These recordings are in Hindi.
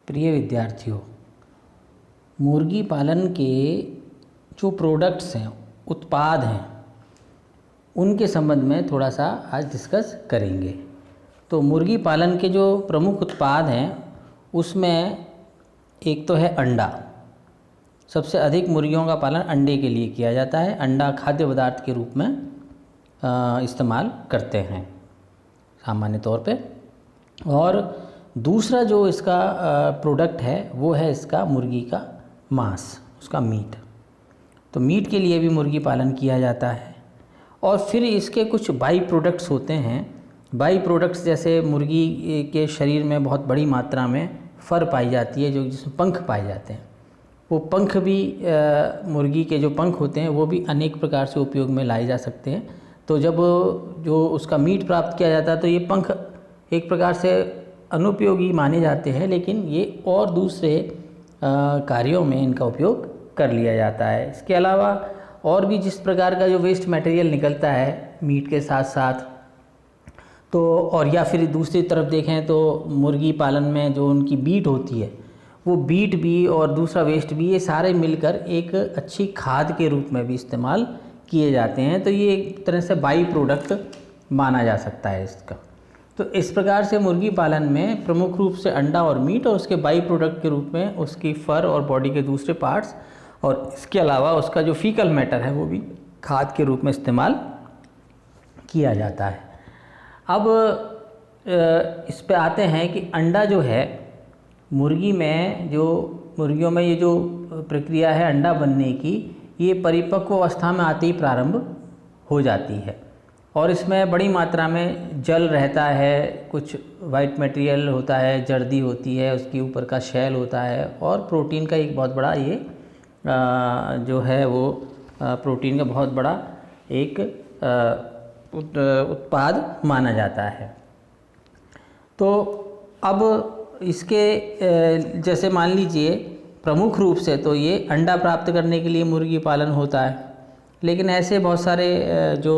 प्रिय विद्यार्थियों, मुर्गी पालन के जो प्रोडक्ट्स हैं, उत्पाद हैं, उनके संबंध में थोड़ा सा आज डिस्कस करेंगे। तो मुर्गी पालन के जो प्रमुख उत्पाद हैं उसमें एक तो है अंडा। सबसे अधिक मुर्गियों का पालन अंडे के लिए किया जाता है। अंडा खाद्य पदार्थ के रूप में इस्तेमाल करते हैं सामान्य तौर पे। और दूसरा जो इसका प्रोडक्ट है वो है इसका मुर्गी का मांस, उसका मीट। तो मीट के लिए भी मुर्गी पालन किया जाता है। और फिर इसके कुछ बाई प्रोडक्ट्स होते हैं। बाई प्रोडक्ट्स जैसे मुर्गी के शरीर में बहुत बड़ी मात्रा में फर पाई जाती है, जो जिसमें पंख पाए जाते हैं। वो पंख भी मुर्गी के जो पंख होते हैं वो भी अनेक प्रकार से उपयोग में लाए जा सकते हैं। तो जब जो उसका मीट प्राप्त किया जाता है तो ये पंख एक प्रकार से अनुपयोगी माने जाते हैं, लेकिन ये और दूसरे कार्यों में इनका उपयोग कर लिया जाता है। इसके अलावा और भी जिस प्रकार का जो वेस्ट मटेरियल निकलता है मीट के साथ साथ, तो और या फिर दूसरी तरफ देखें तो मुर्गी पालन में जो उनकी बीट होती है, वो बीट भी और दूसरा वेस्ट भी, ये सारे मिलकर एक अच्छी खाद के रूप में भी इस्तेमाल किए जाते हैं। तो ये एक तरह से बाई प्रोडक्ट माना जा सकता है इसका। तो इस प्रकार से मुर्गी पालन में प्रमुख रूप से अंडा और मीट, और उसके बाई प्रोडक्ट के रूप में उसकी फर और बॉडी के दूसरे पार्ट्स, और इसके अलावा उसका जो फीकल मैटर है वो भी खाद के रूप में इस्तेमाल किया जाता है। अब इस पे आते हैं कि अंडा जो है मुर्गियों में ये जो प्रक्रिया है अंडा बनने की, ये परिपक्व अवस्था में आते ही प्रारंभ हो जाती है। और इसमें बड़ी मात्रा में जल रहता है, कुछ वाइट मटेरियल होता है, जर्दी होती है, उसके ऊपर का शेल होता है, और प्रोटीन का एक बहुत बड़ा ये जो है वो प्रोटीन का बहुत बड़ा एक उत्पाद माना जाता है। तो अब इसके जैसे मान लीजिए प्रमुख रूप से तो ये अंडा प्राप्त करने के लिए मुर्गी पालन होता है, लेकिन ऐसे बहुत सारे जो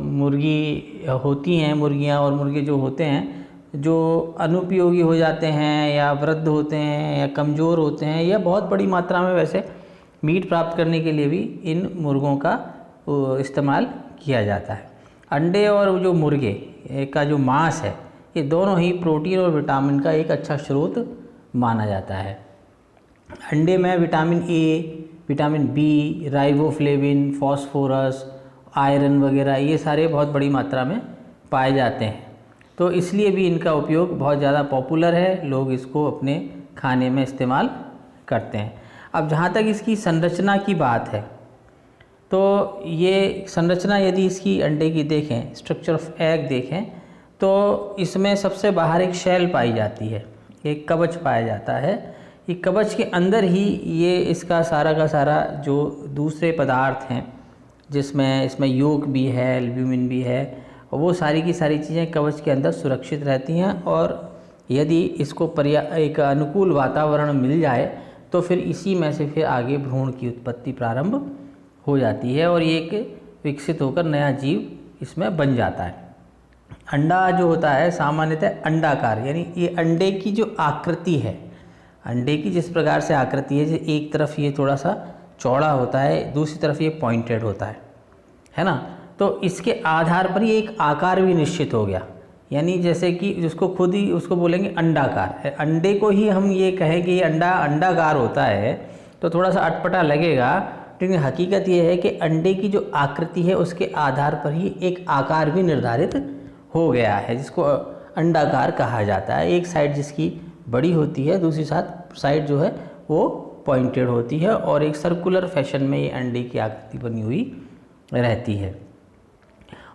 मुर्गी होती हैं, मुर्गियां और मुर्गे जो होते हैं, जो अनुपयोगी हो जाते हैं या वृद्ध होते हैं या कमज़ोर होते हैं, या बहुत बड़ी मात्रा में वैसे मीट प्राप्त करने के लिए भी इन मुर्गों का इस्तेमाल किया जाता है। अंडे और जो मुर्गे का जो मांस है, ये दोनों ही प्रोटीन और विटामिन का एक अच्छा स्रोत माना जाता है। अंडे में vitamin A, vitamin B, riboflavin, phosphorus, iron वगैरह ये सारे बहुत बड़ी मात्रा में पाए जाते हैं। तो इसलिए भी इनका उपयोग बहुत ज़्यादा पॉपुलर है, लोग इसको अपने खाने में इस्तेमाल करते हैं। अब जहाँ तक इसकी संरचना की बात है, तो ये संरचना यदि इसकी अंडे की देखें, स्ट्रक्चर ऑफ एग देखें, तो इसमें सबसे बाहर एक शेल पाई जाती है, एक कवच पाया जाता है। ये कवच के अंदर ही ये इसका सारा का सारा जो दूसरे पदार्थ हैं, जिसमें इसमें योक भी है, एल्ब्यूमिन भी है, और वो सारी की सारी चीज़ें कवच के अंदर सुरक्षित रहती हैं। और यदि इसको एक अनुकूल वातावरण मिल जाए तो फिर इसी में से फिर आगे भ्रूण की उत्पत्ति प्रारंभ हो जाती है, और ये एक विकसित होकर नया जीव इसमें बन जाता है। अंडा जो होता है सामान्यतः अंडाकार, यानी ये अंडे की जो आकृति है, अंडे की जिस प्रकार से आकृति है, जैसे एक तरफ ये थोड़ा सा चौड़ा होता है, दूसरी तरफ ये पॉइंटेड होता है ना। तो इसके आधार पर ये एक आकार भी निश्चित हो गया, यानी जैसे कि जिसको खुद ही उसको बोलेंगे अंडाकार। अंडे को ही हम ये कहें कि ये अंडा अंडाकार होता है तो थोड़ा सा अटपटा लगेगा, लेकिन हकीकत ये है कि अंडे की जो आकृति है उसके आधार पर ही एक आकार भी निर्धारित हो गया है, जिसको अंडाकार कहा जाता है। एक साइड जिसकी बड़ी होती है, दूसरी साइड जो है वो पॉइंटेड होती है, और एक सर्कुलर फैशन में ये अंडे की आकृति बनी हुई रहती है।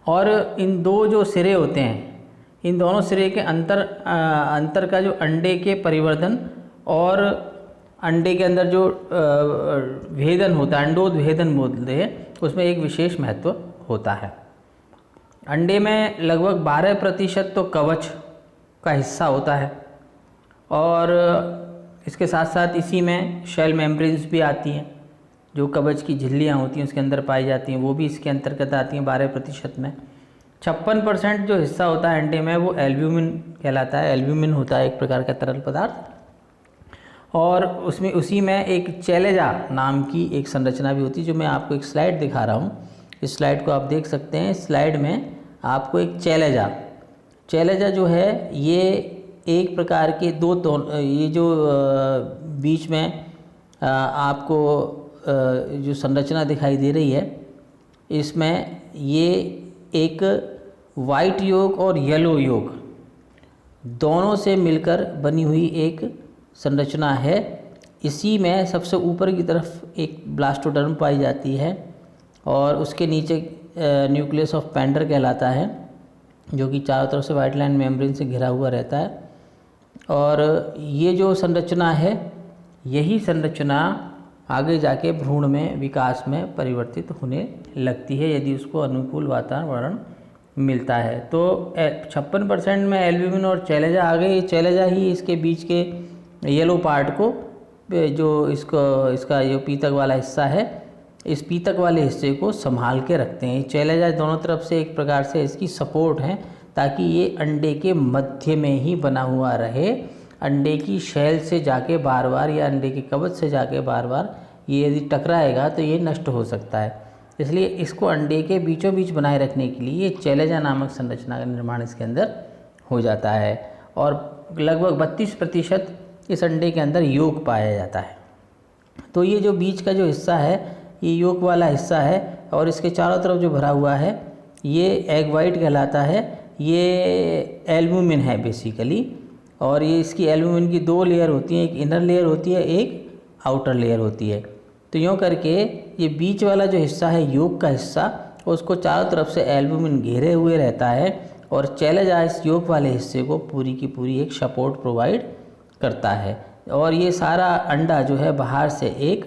और इन दो जो सिरे होते हैं, इन दोनों सिरे के अंतर का जो अंडे के परिवर्धन और अंडे के अंदर जो भेदन होता है, अंडोद्भेदन बोलते हैं, उसमें एक विशेष महत्व होता है। अंडे में लगभग 12% तो कवच का हिस्सा होता है, और इसके साथ साथ इसी में शेल मेम्ब्रेन्स भी आती हैं, जो कवच की झिल्लियाँ होती हैं उसके अंदर पाई जाती हैं, वो भी इसके अंतर्गत आती हैं 12% में। 56% जो हिस्सा होता है अंडे में वो एल्ब्यूमिन कहलाता है। एल्ब्यूमिन होता है एक प्रकार का तरल पदार्थ, और उसमें उसी में एक चैलेजा नाम की एक संरचना भी होती है, जो मैं आपको एक स्लाइड दिखा रहा हूँ। इस स्लाइड को आप देख सकते हैं। स्लाइड में आपको एक चैलेजा जो है ये एक प्रकार के ये जो बीच में आपको जो संरचना दिखाई दे रही है, इसमें ये एक वाइट योग और येलो योग दोनों से मिलकर बनी हुई एक संरचना है। इसी में सबसे ऊपर की तरफ एक ब्लास्टोडर्म पाई जाती है और उसके नीचे न्यूक्लियस ऑफ पेंडर कहलाता है, जो कि चारों तरफ से वाइट लाइन मेम्ब्रेन से घिरा हुआ रहता है। और ये जो संरचना है, यही संरचना आगे जाके भ्रूण में विकास में परिवर्तित होने लगती है यदि उसको अनुकूल वातावरण मिलता है। तो 56% में एल्ब्यूमिन और चैलेजा आ गए। चैलेजा ही इसके बीच के येलो पार्ट को, जो इसका जो पीतक वाला हिस्सा है, इस पीतक वाले हिस्से को संभाल के रखते हैं। चैलेजा दोनों तरफ से एक प्रकार से इसकी सपोर्ट है, ताकि ये अंडे के मध्य में ही बना हुआ रहे। अंडे की शैल से जाके बार बार या अंडे के कवच से जाके बार बार ये यदि टकराएगा तो ये नष्ट हो सकता है। इसलिए इसको अंडे के बीचों बीच बनाए रखने के लिए ये चैलेजा नामक संरचना का निर्माण इसके अंदर हो जाता है। और लगभग 32% इस अंडे के अंदर योग पाया जाता है। तो ये जो बीच का जो हिस्सा है, ये योग वाला हिस्सा है, और इसके चारों तरफ जो भरा हुआ है ये एग वाइट कहलाता है। ये एल्ब्यूमिन है बेसिकली, और ये इसकी एल्ब्यूमिन की 2 लेयर होती हैं, एक इनर लेयर होती है, एक आउटर लेयर होती है। तो यूँ करके ये बीच वाला जो हिस्सा है योग का हिस्सा, उसको चारों तरफ से एल्ब्यूमिन घेरे हुए रहता है, और चैलेजा इस योग वाले हिस्से को पूरी की पूरी एक सपोर्ट प्रोवाइड करता है। और ये सारा अंडा जो है बाहर से एक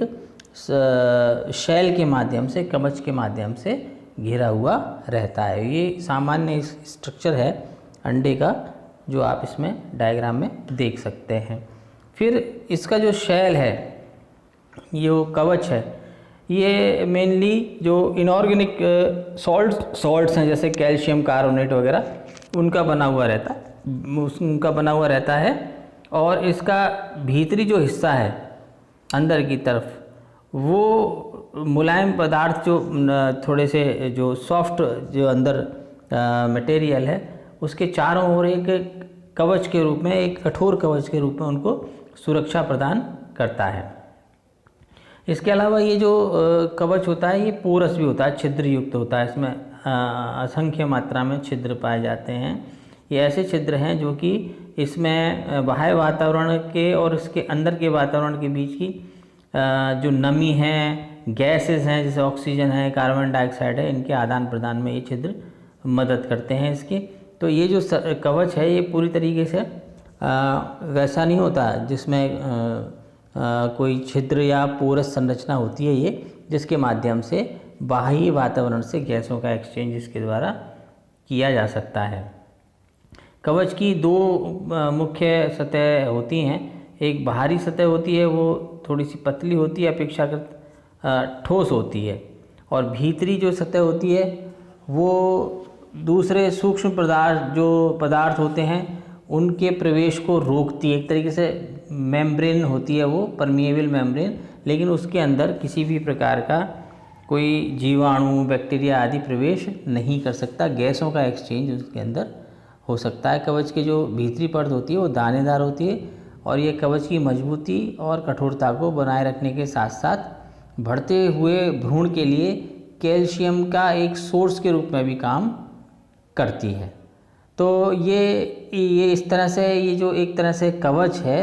शैल के माध्यम से, कवच के माध्यम से घिरा हुआ रहता है। ये सामान्य स्ट्रक्चर है अंडे का, जो आप इसमें डायग्राम में देख सकते हैं। फिर इसका जो शैल है, ये कवच है, ये मेनली जो इनऑर्गेनिक सॉल्ट्स हैं, जैसे कैल्शियम कार्बोनेट वगैरह, उनका बना हुआ रहता है। और इसका भीतरी जो हिस्सा है अंदर की तरफ, वो मुलायम पदार्थ, जो थोड़े से जो सॉफ्ट जो अंदर मटेरियल है, उसके चारों ओर एक कवच के रूप में, एक कठोर कवच के रूप में उनको सुरक्षा प्रदान करता है। इसके अलावा ये जो कवच होता है, ये पोरस भी होता है, छिद्र युक्त होता है। इसमें असंख्य मात्रा में छिद्र पाए जाते हैं। ये ऐसे छिद्र हैं जो कि इसमें बाह्य वातावरण के और इसके अंदर के वातावरण के बीच की जो नमी है, गैसेस हैं, जैसे ऑक्सीजन है, कार्बन डाइऑक्साइड है, इनके आदान प्रदान में ये छिद्र मदद करते हैं इसके। तो ये जो कवच है, ये पूरी तरीके से वैसा नहीं होता जिसमें कोई छिद्र या पोरस संरचना होती है ये, जिसके माध्यम से बाह्य वातावरण से गैसों का एक्सचेंज इसके द्वारा किया जा सकता है। कवच की 2 मुख्य सतह होती हैं। एक बाहरी सतह होती है, वो थोड़ी सी पतली होती है, अपेक्षाकृत ठोस होती है। और भीतरी जो सतह होती है, वो दूसरे सूक्ष्म पदार्थ होते हैं, उनके प्रवेश को रोकती है। एक तरीके से मेम्ब्रेन होती है वो, परमिएबल मेम्ब्रेन, लेकिन उसके अंदर किसी भी प्रकार का कोई जीवाणु, बैक्टीरिया आदि प्रवेश नहीं कर सकता। गैसों का एक्सचेंज उसके अंदर हो सकता है। कवच की जो भीतरी परत होती है वो दानेदार होती है, और ये कवच की मजबूती और कठोरता को बनाए रखने के साथ साथ बढ़ते हुए भ्रूण के लिए कैल्शियम का एक सोर्स के रूप में भी काम करती है। तो ये इस तरह से, ये जो एक तरह से कवच है,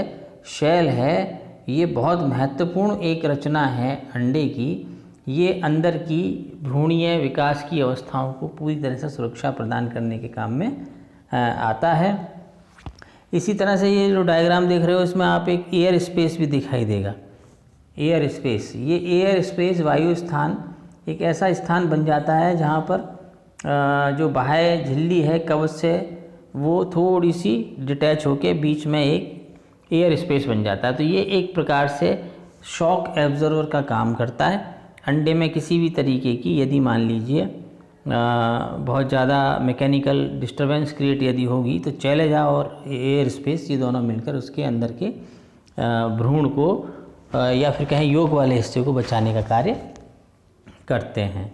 शैल है, ये बहुत महत्वपूर्ण एक रचना है अंडे की। ये अंदर की भ्रूणीय विकास की अवस्थाओं को पूरी तरह से सुरक्षा प्रदान करने के काम में आता है। इसी तरह से ये जो डायग्राम देख रहे हो, इसमें आप एक एयर स्पेस भी दिखाई देगा। एयर स्पेस, ये एयर स्पेस, वायु स्थान, एक ऐसा स्थान बन जाता है जहाँ पर जो बाह्य झिल्ली है कवच से, वो थोड़ी सी डिटैच होके बीच में एक एयर स्पेस बन जाता है। तो ये एक प्रकार से शॉक एब्जॉर्वर का काम करता है। अंडे में किसी भी तरीके की यदि मान लीजिए बहुत ज़्यादा मैकेनिकल डिस्टरबेंस क्रिएट यदि होगी, तो चैलेजा और एयर स्पेस, ये दोनों मिलकर उसके अंदर के भ्रूण को या फिर कहें योक वाले हिस्से को बचाने का कार्य करते हैं।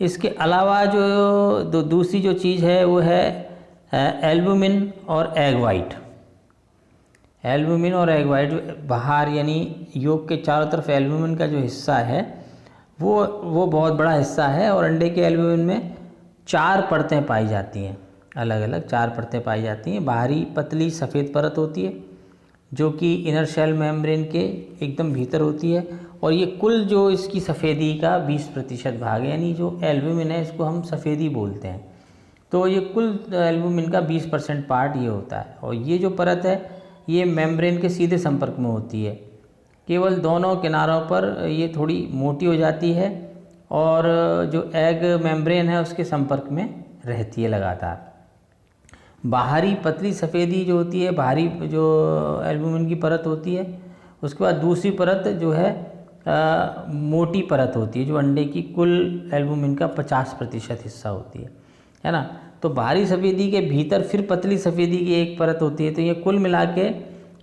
इसके अलावा जो दूसरी जो चीज़ है वो है एल्बुमिन और एग वाइट। एल्बुमिन और एग वाइट बाहर यानी योक के चारों तरफ एल्बुमिन का जो हिस्सा है वो बहुत बड़ा हिस्सा है, और अंडे के एल्बुमिन में 4 परतें पाई जाती हैं, अलग अलग 4 परतें पाई जाती हैं। बाहरी पतली सफ़ेद परत होती है जो कि इनर शेल मेम्ब्रेन के एकदम भीतर होती है, और ये कुल जो इसकी सफ़ेदी का 20% भाग है, यानी जो एल्बुमिन है इसको हम सफ़ेदी बोलते हैं। तो ये कुल एल्बुमिन का 20% पार्ट ये होता है, और ये जो परत है ये मेम्ब्रेन के सीधे संपर्क में होती है। केवल दोनों किनारों पर ये थोड़ी मोटी हो जाती है, और जो एग मेम्ब्रेन है उसके संपर्क में रहती है लगातार। बाहरी पतली सफ़ेदी जो होती है, बाहरी जो एल्बुमिन की परत होती है, उसके बाद दूसरी परत जो है मोटी परत होती है जो अंडे की कुल एल्बुमिन का 50% हिस्सा होती है ना। तो बाहरी सफ़ेदी के भीतर फिर पतली सफ़ेदी की एक परत होती है। तो ये कुल मिला के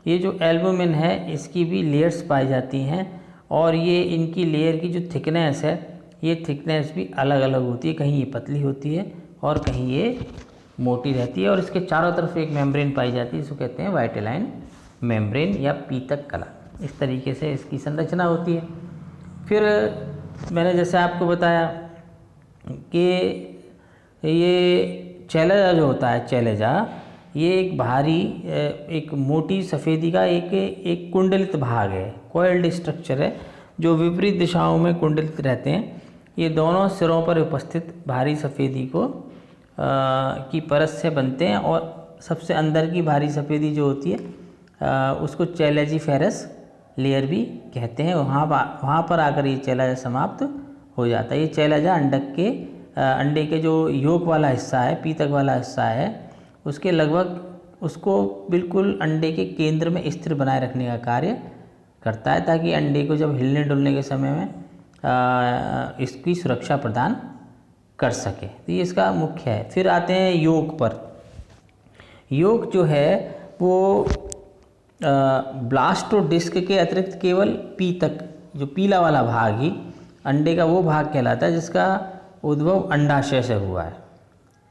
ये जो एल्बुमिन है इसकी भी लेयर्स पाई जाती हैं, और ये इनकी लेयर की जो थिकनेस है ये थिकनेस भी अलग अलग होती है, कहीं ये पतली होती है और कहीं ये मोटी रहती है, और इसके चारों तरफ एक मेम्ब्रेन पाई जाती है, इसको कहते हैं वाइटेलाइन मेम्ब्रेन या पीतक कला। इस तरीके से इसकी संरचना होती है। फिर मैंने जैसे आपको बताया कि ये चैलेजा जो होता है, चैलेजा ये एक भारी एक मोटी सफ़ेदी का एक कुंडलित भाग है, कॉइल्ड स्ट्रक्चर है जो विपरीत दिशाओं में कुंडलित रहते हैं। ये दोनों सिरों पर उपस्थित भारी सफ़ेदी को की परत से बनते हैं, और सबसे अंदर की भारी सफ़ेदी जो होती है उसको चैलेजिफेरस लेयर भी कहते हैं। वहाँ पर आकर ये चैलेजा समाप्त हो जाता है। ये चैलेजा अंडे के जो योक वाला हिस्सा है, पीतक वाला हिस्सा है, उसके लगभग उसको बिल्कुल अंडे के केंद्र में स्थिर बनाए रखने का कार्य करता है, ताकि अंडे को जब हिलने डुलने के समय में इसकी सुरक्षा प्रदान कर सके। तो ये इसका मुख्य है। फिर आते हैं योक पर। योक जो है वो ब्लास्टोडिस्क के अतिरिक्त केवल पीतक, जो पीला वाला भाग ही अंडे का वो भाग कहलाता है जिसका उद्भव अंडाशय से हुआ है।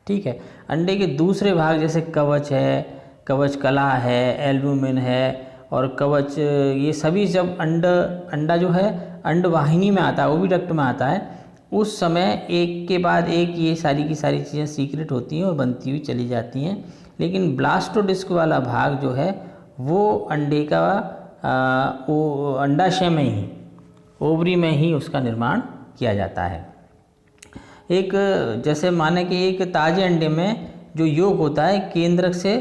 ठीक है। अंडे के दूसरे भाग जैसे कवच है, कवच कला है, एल्बुमिन है और कवच, ये सभी जब अंडा जो है अंडवाहिनी में आता है, ओविडक्ट में आता है, उस समय एक के बाद एक ये सारी की सारी चीज़ें सीक्रेट होती हैं और बनती हुई चली जाती हैं। लेकिन ब्लास्टोडिस्क वाला भाग जो है वो अंडे का वो अंडाशय में ही, ओवरी में ही उसका निर्माण किया जाता है। एक जैसे माने कि एक ताज़े अंडे में जो योक होता है केंद्रक से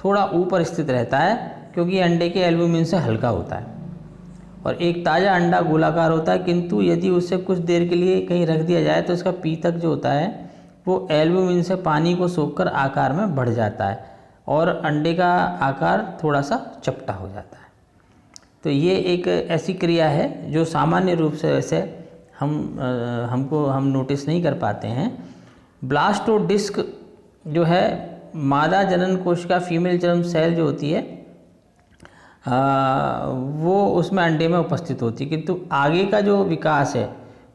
थोड़ा ऊपर स्थित रहता है, क्योंकि अंडे के एल्बुमिन से हल्का होता है, और एक ताज़ा अंडा गोलाकार होता है, किंतु यदि उसे कुछ देर के लिए कहीं रख दिया जाए तो इसका पीतक जो होता है वो एल्बुमिन से पानी को सोखकर आकार में बढ़ जाता है, और अंडे का आकार थोड़ा सा चपटा हो जाता है। तो ये एक ऐसी क्रिया है जो सामान्य रूप से वैसे हम नोटिस नहीं कर पाते हैं। ब्लास्टोडिस्क जो है मादा जनन कोशिका, फीमेल जर्म सेल जो होती है वो उसमें अंडे में उपस्थित होती है, किंतु आगे का जो विकास है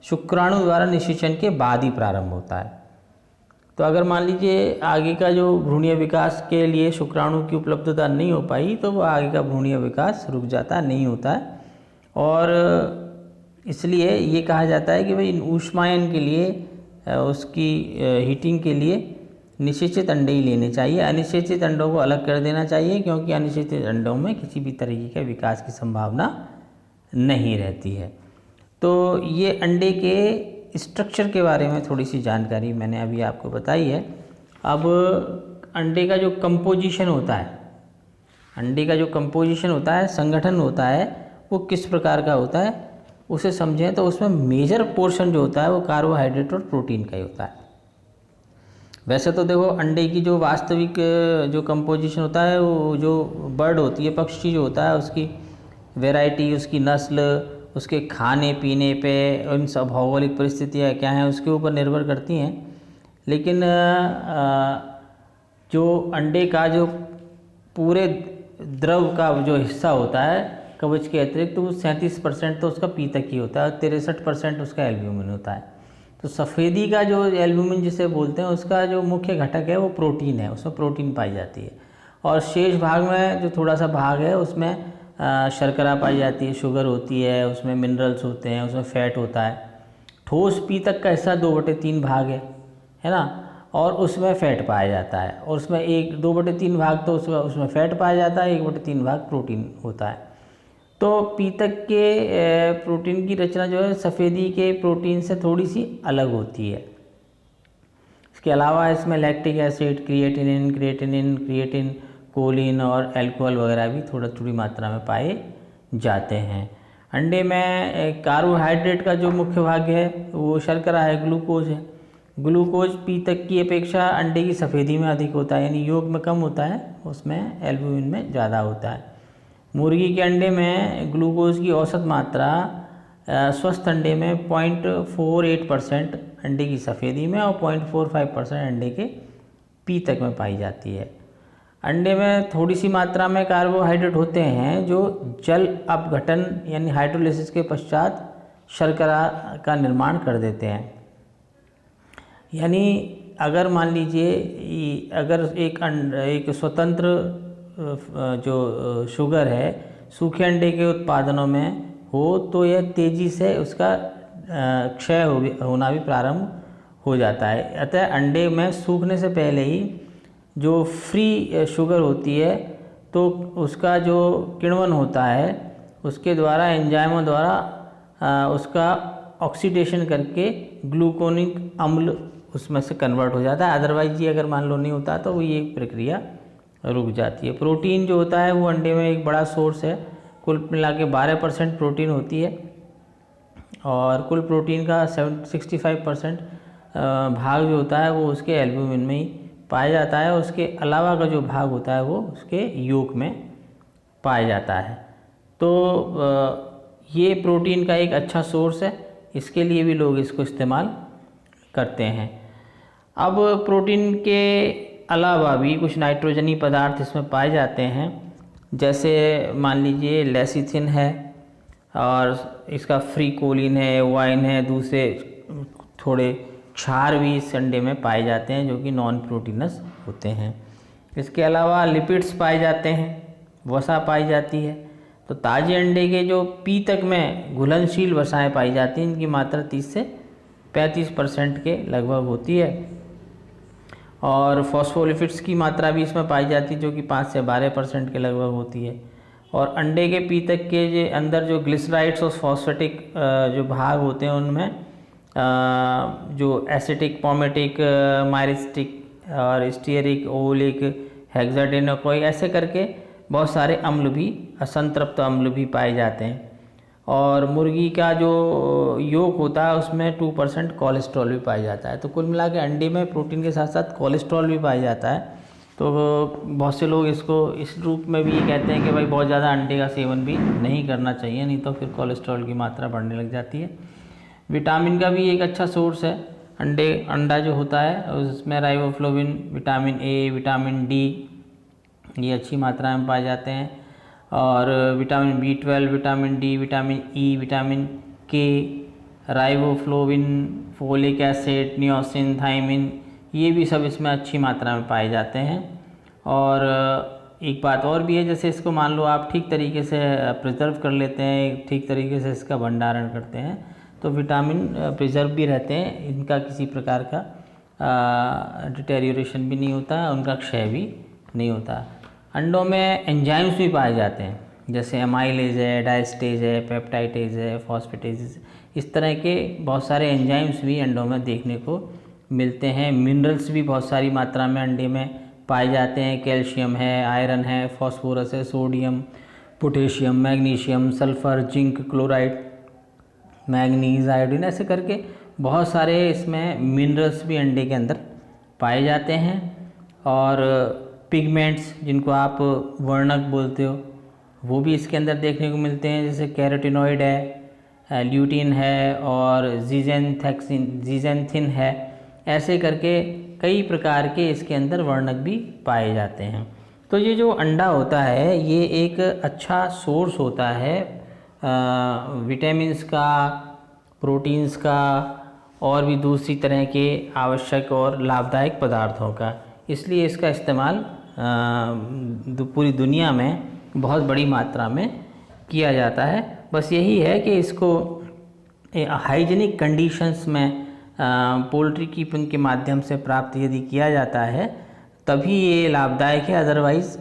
शुक्राणु द्वारा निषेचन के बाद ही प्रारंभ होता है। तो अगर मान लीजिए आगे का जो भ्रूणीय विकास के लिए शुक्राणु की उपलब्धता नहीं हो पाई तो वो आगे का भ्रूणीय विकास रुक जाता, नहीं होता है, और इसलिए ये कहा जाता है कि भाई ऊष्मायन के लिए, उसकी हीटिंग के लिए निषेचित अंडे ही लेने चाहिए, अनिषेचित अंडों को अलग कर देना चाहिए, क्योंकि अनिषेचित अंडों में किसी भी तरीके के विकास की संभावना नहीं रहती है। तो ये अंडे के स्ट्रक्चर के बारे में थोड़ी सी जानकारी मैंने अभी आपको बताई है। अब अंडे का जो कंपोजिशन होता है, अंडे का जो कंपोजिशन होता है, संगठन होता है, वो किस प्रकार का होता है उसे समझें। तो उसमें मेजर पोर्शन जो होता है वो कार्बोहाइड्रेट और प्रोटीन का ही होता है। वैसे तो देखो अंडे की जो वास्तविक जो कंपोजिशन होता है, वो जो बर्ड होती है, पक्षी जो होता है, उसकी वैरायटी, उसकी नस्ल, उसके खाने पीने पे, उन सब भौगोलिक परिस्थितियाँ क्या हैं उसके ऊपर निर्भर करती हैं। लेकिन जो अंडे का जो पूरे द्रव का जो हिस्सा होता है कवच के अतिरिक्त तो वो 37% तो उसका पीतक ही होता है और 63% उसका एल्ब्यूमिन होता है। तो सफ़ेदी का जो एल्ब्यूमिन जिसे बोलते हैं उसका जो मुख्य घटक है वो प्रोटीन है, उसमें प्रोटीन पाई जाती है। और शेष भाग में जो थोड़ा सा भाग है उसमें शर्करा पाई जाती है, शुगर होती है, उसमें मिनरल्स होते हैं, उसमें फैट होता है। ठोस पीतक का हिस्सा 2/3 भाग है ना, और उसमें फैट पाया जाता है, और उसमें 2/3 भाग तो उसमें फैट पाया जाता है, 1/3 भाग प्रोटीन होता है। तो पीतक के प्रोटीन की रचना जो है सफ़ेदी के प्रोटीन से थोड़ी सी अलग होती है। इसके अलावा इसमें लैक्टिक एसिड, क्रिएटिनिन, कोलिन और अल्कोहल वगैरह भी थोड़ी मात्रा में पाए जाते हैं। अंडे में कार्बोहाइड्रेट का जो मुख्य भाग है वो शर्करा है, ग्लूकोज है। ग्लूकोज पीतक की अपेक्षा अंडे की सफ़ेदी में अधिक होता है, यानी योग में कम होता है, उसमें एल्ब्यूमिन में ज़्यादा होता है। मुर्गी के अंडे में ग्लूकोज की औसत मात्रा स्वस्थ अंडे में 0.48% अंडे की सफ़ेदी में और 0.45% अंडे के पीतक में पाई जाती है। अंडे में थोड़ी सी मात्रा में कार्बोहाइड्रेट होते हैं जो जल अपघटन यानी हाइड्रोलिसिस के पश्चात शर्करा का निर्माण कर देते हैं। यानी अगर मान लीजिए अगर एक स्वतंत्र जो शुगर है सूखे अंडे के उत्पादनों में हो तो यह तेज़ी से उसका क्षय होना भी प्रारंभ हो जाता है। अतः अंडे में सूखने से पहले ही जो फ्री शुगर होती है तो उसका जो किण्वन होता है उसके द्वारा एंजाइमों द्वारा उसका ऑक्सीडेशन करके ग्लूकोनिक अम्ल उसमें से कन्वर्ट हो जाता है। अदरवाइज ये अगर मान लो नहीं होता तो ये प्रक्रिया रुक जाती है। प्रोटीन जो होता है वो अंडे में एक बड़ा सोर्स है, कुल मिला के 12% प्रोटीन होती है और कुल प्रोटीन का 65% भाग जो होता है वो उसके एल्ब्यूमिन में ही पाया जाता है। उसके अलावा का जो भाग होता है वो उसके योक में पाया जाता है। तो ये प्रोटीन का एक अच्छा सोर्स है, इसके लिए भी लोग इसको इस्तेमाल करते हैं। अब प्रोटीन के अलावा भी कुछ नाइट्रोजनी पदार्थ इसमें पाए जाते हैं, जैसे मान लीजिए लेसिथिन है और इसका फ्री कोलिन है, वाइन है, दूसरे थोड़े क्षार भी इस अंडे में पाए जाते हैं जो कि नॉन प्रोटीनस होते हैं। इसके अलावा लिपिड्स पाए जाते हैं, वसा पाई जाती है। तो ताज़े अंडे के जो पीतक में घुलनशील वसाएं पाई जाती हैं, इनकी मात्रा 30 से 35% के लगभग होती है और फॉस्फोलिपिड्स की मात्रा भी इसमें पाई जाती है जो कि 5 से 12% के लगभग होती है। और अंडे के पीतक के जो अंदर जो ग्लिसराइड्स और फॉस्फेटिक जो भाग होते हैं उनमें जो एसिटिक, पोमेटिक, माइरिस्टिक और स्टीयरिक, ओलिक, हेक्साडेनोइक ऐसे करके बहुत सारे अम्ल भी, असंतृप्त अम्ल भी पाए जाते हैं। और मुर्गी का जो योग होता है उसमें 2% कोलेस्ट्रॉल भी पाया जाता है। तो कुल मिला के अंडे में प्रोटीन के साथ साथ कोलेस्ट्रॉल भी पाया जाता है। तो बहुत से लोग इसको इस रूप में भी कहते हैं कि भाई बहुत ज़्यादा अंडे का सेवन भी नहीं करना चाहिए, नहीं तो फिर कोलेस्ट्रॉल की मात्रा बढ़ने लग जाती है। विटामिन का भी एक अच्छा सोर्स है अंडा जो होता है, उसमें riboflavin, vitamin A, vitamin D ये अच्छी मात्रा में पाए जाते हैं। और vitamin B12, vitamin D, vitamin E, vitamin के, राइबोफ्लाविन, फोलिक एसिड, नियोसिन, थायमिन ये भी सब इसमें अच्छी मात्रा में पाए जाते हैं। और एक बात और भी है, जैसे इसको मान लो आप ठीक तरीके से प्रिजर्व कर लेते हैं, ठीक तरीके से इसका भंडारण करते हैं तो विटामिन प्रिजर्व भी रहते हैं, इनका किसी प्रकार का डिटेरियोरेशन भी नहीं होता, उनका क्षय भी नहीं होता। अंडों में एंजाइम्स भी पाए जाते हैं, जैसे एमाइलेज है, डायस्टेज है, पेप्टाइडेज है, फॉस्फेटेज, इस तरह के बहुत सारे एंजाइम्स भी अंडों में देखने को मिलते हैं। मिनरल्स भी बहुत सारी मात्रा में अंडे में पाए जाते हैं, कैल्शियम है, आयरन है, फास्फोरस है, sodium, potassium, magnesium, sulphur, zinc, chloride, manganese, iodine ऐसे करके बहुत सारे इसमें मिनरल्स भी अंडे के अंदर पाए जाते हैं। और पिगमेंट्स जिनको आप वर्णक बोलते हो वो भी इसके अंदर देखने को मिलते हैं, जैसे कैरोटिनॉइड है, ल्यूटिन है और जीजेंथिन है, ऐसे करके कई प्रकार के इसके अंदर वर्णक भी पाए जाते हैं। तो ये जो अंडा होता है ये एक अच्छा सोर्स होता है विटामिन्स का, प्रोटीन्स का और भी दूसरी तरह के आवश्यक और लाभदायक पदार्थों का। इसलिए इसका इस्तेमाल पूरी दुनिया में बहुत बड़ी मात्रा में किया जाता है। बस यही है कि इसको हाइजीनिक कंडीशंस में पोल्ट्री कीपिंग के माध्यम से प्राप्त यदि किया जाता है तभी ये लाभदायक है। अदरवाइज़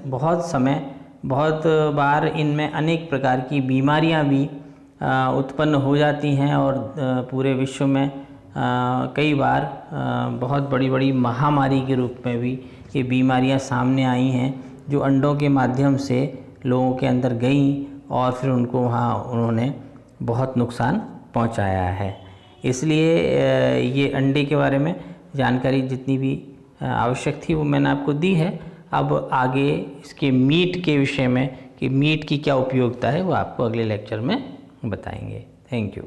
बहुत बार इनमें अनेक प्रकार की बीमारियां भी उत्पन्न हो जाती हैं और पूरे विश्व में कई बार बहुत बड़ी बड़ी महामारी के रूप में भी ये बीमारियां सामने आई हैं जो अंडों के माध्यम से लोगों के अंदर गईं और फिर उनको वहाँ उन्होंने बहुत नुकसान पहुँचाया है। इसलिए ये अंडे के बारे में जानकारी जितनी भी आवश्यक थी वो मैंने आपको दी है। अब आगे इसके मीट के विषय में कि मीट की क्या उपयोगिता है वो आपको अगले लेक्चर में बताएंगे। Thank you.